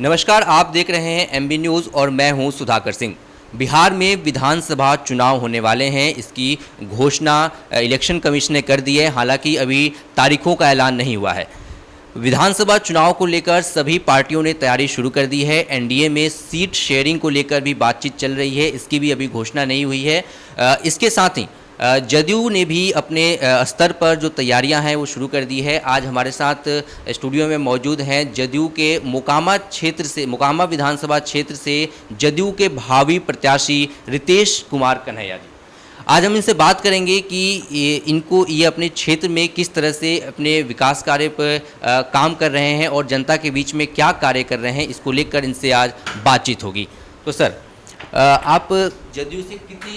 नमस्कार, आप देख रहे हैं एमबी न्यूज़ और मैं हूं सुधाकर सिंह। बिहार में विधानसभा चुनाव होने वाले हैं, इसकी घोषणा इलेक्शन कमीशन ने कर दी है। हालांकि अभी तारीखों का ऐलान नहीं हुआ है। विधानसभा चुनाव को लेकर सभी पार्टियों ने तैयारी शुरू कर दी है। एनडीए में सीट शेयरिंग को लेकर भी बातचीत चल रही है, इसकी भी अभी घोषणा नहीं हुई है। इसके साथ ही जदयू ने भी अपने स्तर पर जो तैयारियां हैं वो शुरू कर दी है। आज हमारे साथ स्टूडियो में मौजूद हैं जदयू के मोकामा विधानसभा क्षेत्र से जदयू के भावी प्रत्याशी रितेश कुमार कन्हैया जी। आज हम इनसे बात करेंगे कि ये अपने क्षेत्र में किस तरह से अपने विकास कार्य पर काम कर रहे हैं और जनता के बीच में क्या कार्य कर रहे हैं, इसको लेकर इनसे आज बातचीत होगी। तो सर, आप जदयू से कितने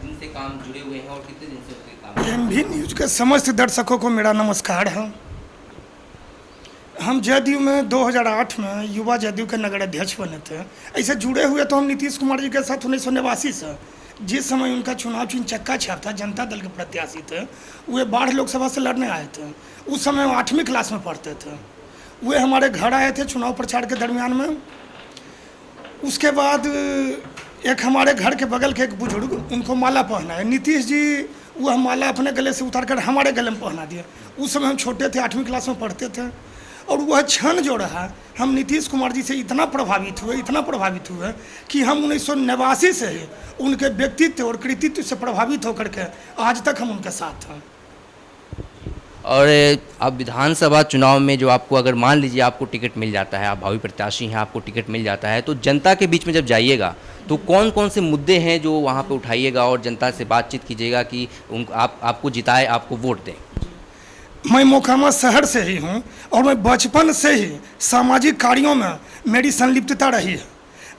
दिन से काम जुड़े हुए हैं और कितने दिन से उसके काम? एमबी न्यूज के समस्त दर्शकों को मेरा नमस्कार है। हम जदयू में 2008 में युवा जदयू के नगर अध्यक्ष बने थे। ऐसे जुड़े हुए तो हम नीतीश कुमार जी के साथ 1989 से, जिस समय उनका चुनाव चिन्ह चक्का छाप था, जनता दल के प्रत्याशी थे। वे बाढ़ लोकसभा से लड़ने आए थे। उस समय वो 8वीं क्लास में पढ़ते थे। वे हमारे घर आए थे चुनाव प्रचार के दरमियान में। उसके बाद एक हमारे घर के बगल के एक बुजुर्ग, उनको माला पहनाए नीतीश जी, वह माला अपने गले से उतार कर हमारे गले में पहना दिया। उस समय हम छोटे थे, 8वीं क्लास में पढ़ते थे। और वह क्षण जो रहा, हम नीतीश कुमार जी से इतना प्रभावित हुए कि हम 1989 से ही उनके व्यक्तित्व और कृतित्व से प्रभावित होकर के आज तक हम उनके साथ हैं। और अब विधानसभा चुनाव में जो आपको, अगर मान लीजिए आपको टिकट मिल जाता है, आप भावी प्रत्याशी हैं, आपको टिकट मिल जाता है, तो जनता के बीच में जब जाइएगा तो कौन कौन से मुद्दे हैं जो वहाँ पे उठाइएगा और जनता से बातचीत कीजिएगा कि आपको जिताए, आपको वोट दें? मैं मोकामा शहर से ही हूँ और मैं बचपन से ही सामाजिक कार्यों में मेरी संलिप्तता रही है।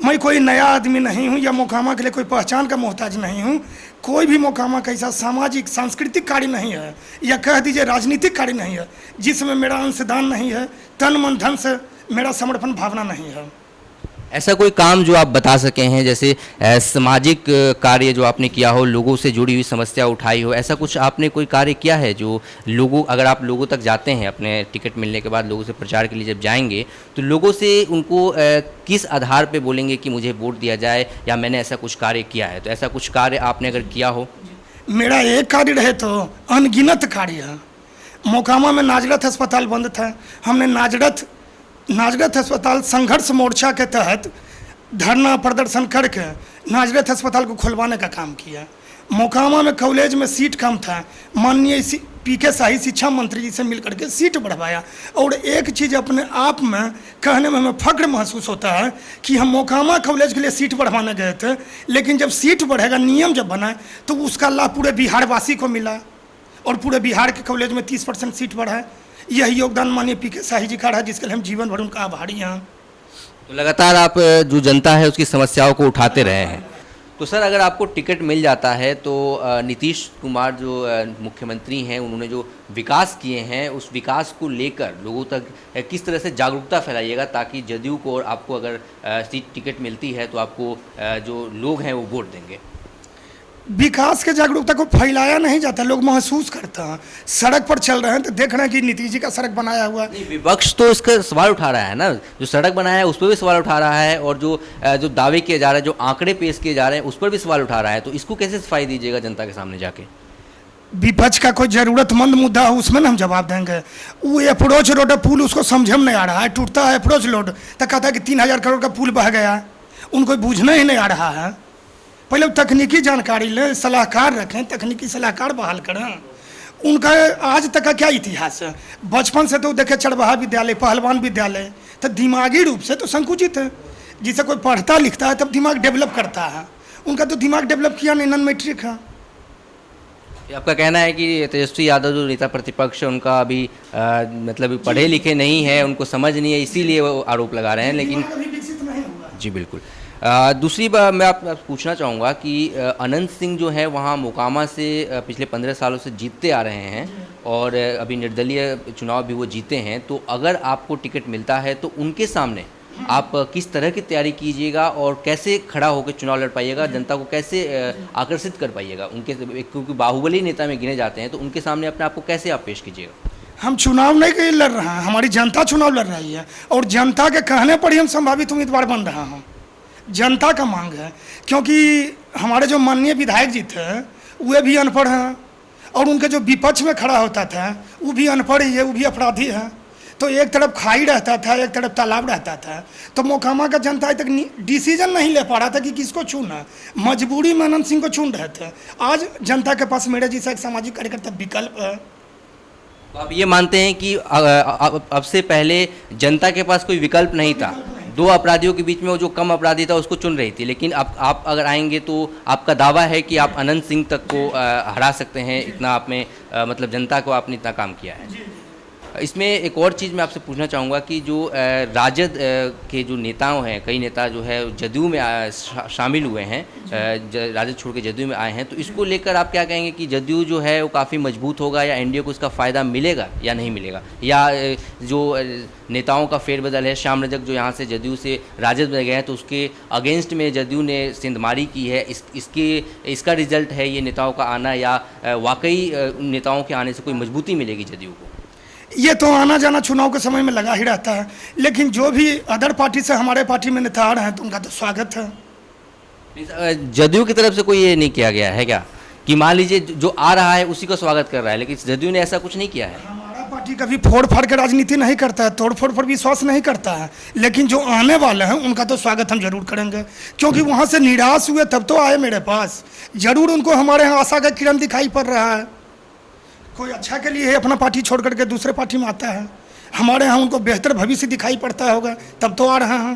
मैं कोई नया आदमी नहीं हूँ या मोकामा के लिए कोई पहचान का मोहताज नहीं हूँ। कोई भी मोकामा का ऐसा सामाजिक सांस्कृतिक कार्य नहीं है या कह दीजिए राजनीतिक कार्य नहीं है जिसमें मेरा अंशदान नहीं है, तन मन धन से मेरा समर्पण भावना नहीं है। ऐसा कोई काम जो आप बता सके हैं, जैसे सामाजिक कार्य जो आपने किया हो, लोगों से जुड़ी हुई समस्या उठाई हो, ऐसा कुछ आपने कोई कार्य किया है जो अगर आप लोगों तक जाते हैं अपने टिकट मिलने के बाद, लोगों से प्रचार के लिए जब जाएंगे तो लोगों से उनको किस आधार पे बोलेंगे कि मुझे वोट दिया जाए या मैंने ऐसा कुछ कार्य किया है? तो ऐसा कुछ कार्य आपने अगर किया हो? मेरा एक कार्य रहे तो अनगिनत कार्य है। मोकामा में नाजरथ अस्पताल बंद था। हमने नाजरथ अस्पताल संघर्ष मोर्चा के तहत धरना प्रदर्शन करके नाजरथ अस्पताल को खुलवाने का काम किया। मोकामा में कॉलेज में सीट कम था, माननीय पीके शाही शिक्षा मंत्री जी से मिलकर के सीट बढ़वाया। और एक चीज़ अपने आप में कहने में हमें फख्र महसूस होता है कि हम मोकामा कॉलेज के लिए सीट बढ़वाने गए थे, लेकिन जब सीट बढ़ेगा, नियम जब बना तो उसका लाभ पूरे बिहारवासी को मिला और पूरे बिहार के कॉलेज में 30% सीट बढ़ा। यही योगदान माननीय पीके शाही जी का रहा, जिसके लिए हम जीवन भर उनका आभारी हैं। तो लगातार आप जो जनता है उसकी समस्याओं को उठाते रहे हैं। तो सर, अगर आपको टिकट मिल जाता है तो नीतीश कुमार जो मुख्यमंत्री हैं, उन्होंने जो विकास किए हैं उस विकास को लेकर लोगों तक किस तरह से जागरूकता फैलाइएगा ताकि जदयू को और आपको अगर सीट टिकट मिलती है तो आपको जो लोग हैं वो वोट देंगे? विकास के जागरूकता को फैलाया नहीं जाता, लोग महसूस करते हैं। सड़क पर चल रहे हैं तो देख रहे हैं कि नीतीश जी का सड़क बनाया हुआ है। विपक्ष तो इसका सवाल उठा रहा है ना, जो सड़क बनाया है उस पर भी सवाल उठा रहा है और जो दावे किए जा रहे हैं, जो आंकड़े पेश किए जा रहे हैं उस पर भी सवाल उठा रहा है। तो इसको कैसे सफाई दीजिएगा जनता के सामने जाके? विपक्ष का कोई जरूरतमंद मुद्दा हो उसमें ना हम जवाब देंगे। वो अप्रोच रोड पुल उसको समझ में नहीं आ रहा है, टूटता है अप्रोच रोड तो कहता है कि 3000 करोड़ का पुल बह गया, उनको बूझना ही नहीं आ रहा है। पहले तकनीकी जानकारी लें, सलाहकार रखें, तकनीकी सलाहकार बहाल करें। उनका आज तक का क्या इतिहास है? बचपन से तो देखे चरवाहा विद्यालय, पहलवान विद्यालय, तो दिमागी रूप से तो संकुचित है। जिसे कोई पढ़ता लिखता है तब दिमाग डेवलप करता है, उनका तो दिमाग डेवलप किया नहीं, नॉन मैट्रिक है। आपका कहना है कि तेजस्वी यादव जो नेता प्रतिपक्ष है उनका अभी मतलब पढ़े लिखे नहीं है, उनको समझ नहीं है, इसीलिए वो आरोप लगा रहे हैं। लेकिन विकसित नहीं हुआ। जी बिल्कुल। दूसरी बात मैं आप पूछना चाहूँगा कि अनंत सिंह जो है वहाँ मोकामा से पिछले 15 सालों से जीतते आ रहे हैं और अभी निर्दलीय चुनाव भी वो जीते हैं। तो अगर आपको टिकट मिलता है तो उनके सामने आप किस तरह की तैयारी कीजिएगा और कैसे खड़ा होकर चुनाव लड़ पाइएगा, जनता को कैसे आकर्षित कर पाइएगा उनके, क्योंकि बाहुबली नेता में गिने जाते हैं, तो उनके सामने अपने आप को कैसे आप पेश कीजिएगा? हम चुनाव नहीं कहीं लड़ रहे हैं, हमारी जनता चुनाव लड़ रही है और जनता के कहने पर ही हम संभावित उम्मीदवार बन रहे हैं। जनता का मांग है, क्योंकि हमारे जो माननीय विधायक जी थे वे भी अनपढ़ हैं और उनके जो विपक्ष में खड़ा होता था वो भी अनपढ़ ही है, वो भी अपराधी है। तो एक तरफ खाई रहता था, एक तरफ तालाब रहता था, तो मोकामा का जनता तक डिसीजन नहीं ले पा रहा था कि किसको चुना। मजबूरी में अनंत सिंह को चुन रहे थे। आज जनता के पास मेरे जैसा एक सामाजिक कार्यकर्ता विकल्प है। तो आप ये मानते हैं कि अब से पहले जनता के पास कोई विकल्प नहीं था, दो अपराधियों के बीच में वो जो कम अपराधी था उसको चुन रही थी, लेकिन अब आप अगर आएंगे तो आपका दावा है कि आप अनंत सिंह तक को हरा सकते हैं, इतना आप में मतलब जनता को आपने इतना काम किया है। इसमें एक और चीज़ मैं आपसे पूछना चाहूँगा कि जो राजद के जो नेताओं हैं, कई नेता जो है जदयू में शामिल हुए हैं, राजद छोड़ के जदयू में आए हैं, तो इसको लेकर आप क्या कहेंगे कि जदयू जो है वो काफ़ी मजबूत होगा या एनडीए को इसका फ़ायदा मिलेगा या नहीं मिलेगा, या जो नेताओं का फेरबदल है, श्याम रजक जो यहाँ से जदयू से राजद में गए हैं तो उसके अगेंस्ट में जदयू ने सेंधमारी की है, इसका रिजल्ट है ये नेताओं का आना, या वाकई नेताओं के आने से कोई मजबूती मिलेगी जदयू को? ये तो आना जाना चुनाव के समय में लगा ही रहता है, लेकिन जो भी अदर पार्टी से हमारे पार्टी में नेता आ रहे हैं तो उनका तो स्वागत है। जदयू की तरफ से कोई ये नहीं किया गया है क्या कि मान लीजिए जो आ रहा है उसी का स्वागत कर रहा है, लेकिन जदयू ने ऐसा कुछ नहीं किया है? हमारा पार्टी कभी फोड़ फाड़ के राजनीति नहीं करता है, तोड़ फोड़ पर विश्वास नहीं करता है, लेकिन जो आने वाले हैं उनका तो स्वागत हम जरूर करेंगे, क्योंकि वहाँ से निराश हुए तब तो आए मेरे पास। जरूर उनको हमारे यहाँ आशा का किरण दिखाई पड़ रहा है। कोई अच्छा के लिए अपना पार्टी छोड़ करके दूसरे पार्टी में आता है, हमारे यहाँ उनको बेहतर भविष्य दिखाई पड़ता होगा तब तो आ रहे हैं।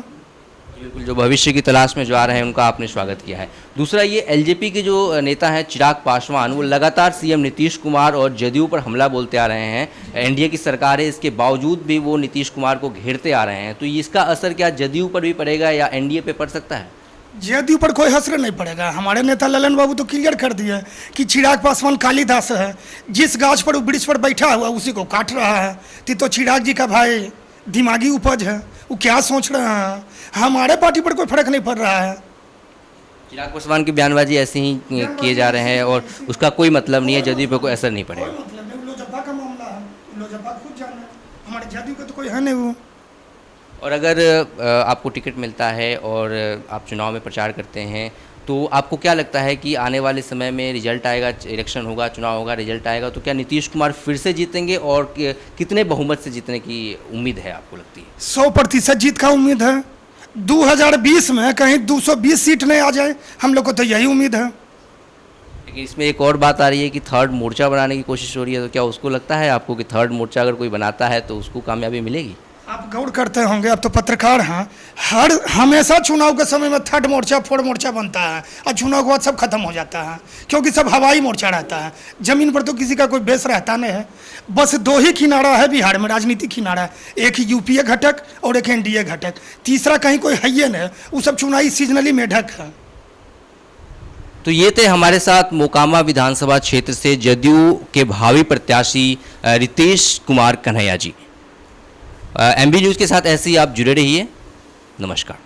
बिल्कुल, जो भविष्य की तलाश में जो आ रहे हैं उनका आपने स्वागत किया है। दूसरा, ये एलजेपी के जो नेता हैं चिराग पासवान, वो लगातार सीएम नीतीश कुमार और जदयू पर हमला बोलते आ रहे हैं। एनडीए की सरकार है, इसके बावजूद भी वो नीतीश कुमार को घेरते आ रहे हैं, तो इसका असर क्या जदयू पर भी पड़ेगा या एनडीए पे पड़ सकता है? जदयू पर कोई असर नहीं पड़ेगा। हमारे नेता ललन बाबू तो क्लियर कर दिए कि चिराग पासवान कालिदास है, जिस गाछ पर वो वृक्ष पर बैठा हुआ उसी को काट रहा है। तो चिराग जी का भाई दिमागी उपज है, वो क्या सोच रहे हैं, हमारे पार्टी पर कोई फर्क नहीं पड़ रहा है। चिराग पासवान की बयानबाजी ऐसे ही किए जा रहे हैं और उसका कोई मतलब नहीं है, जदयू पर कोई असर नहीं पड़ेगा। कोई मतलब नहीं, लोजपा का मामला है, लोजपा खुद जाने, हमारे जदयू का तो कोई है नहीं वो। और अगर आपको टिकट मिलता है और आप चुनाव में प्रचार करते हैं, तो आपको क्या लगता है कि आने वाले समय में रिजल्ट आएगा, इलेक्शन होगा, चुनाव होगा, रिजल्ट आएगा, तो क्या नीतीश कुमार फिर से जीतेंगे और कितने बहुमत से जीतने की उम्मीद है आपको लगती है? 100% जीत का उम्मीद है। 2020 में कहीं 220 सीट नहीं आ जाए, हम लोग को तो यही उम्मीद है। लेकिन इसमें एक और बात आ रही है कि थर्ड मोर्चा बनाने की कोशिश हो रही है, तो क्या उसको लगता है आपको कि थर्ड मोर्चा अगर कोई बनाता है तो उसको कामयाबी मिलेगी? आप गौर करते होंगे, अब तो पत्रकार हैं, हमेशा चुनाव के समय में थर्ड मोर्चा फोर्थ मोर्चा बनता है और चुनाव के बाद सब खत्म हो जाता है, क्योंकि सब हवाई मोर्चा रहता है। जमीन पर तो किसी का कोई बेस रहता नहीं है। बस दो ही किनारा है बिहार में, राजनीतिक किनारा, एक यूपीए घटक और एक एनडीए घटक, तीसरा कहीं कोई है ही नहीं। वो सब चुनावी सीजनली मेढक है। तो ये थे हमारे साथ मोकामा विधानसभा क्षेत्र से जदयू के भावी प्रत्याशी रितेश कुमार कन्हैया जी। एमबी न्यूज़ के साथ ऐसे ही आप जुड़े रहिए। नमस्कार।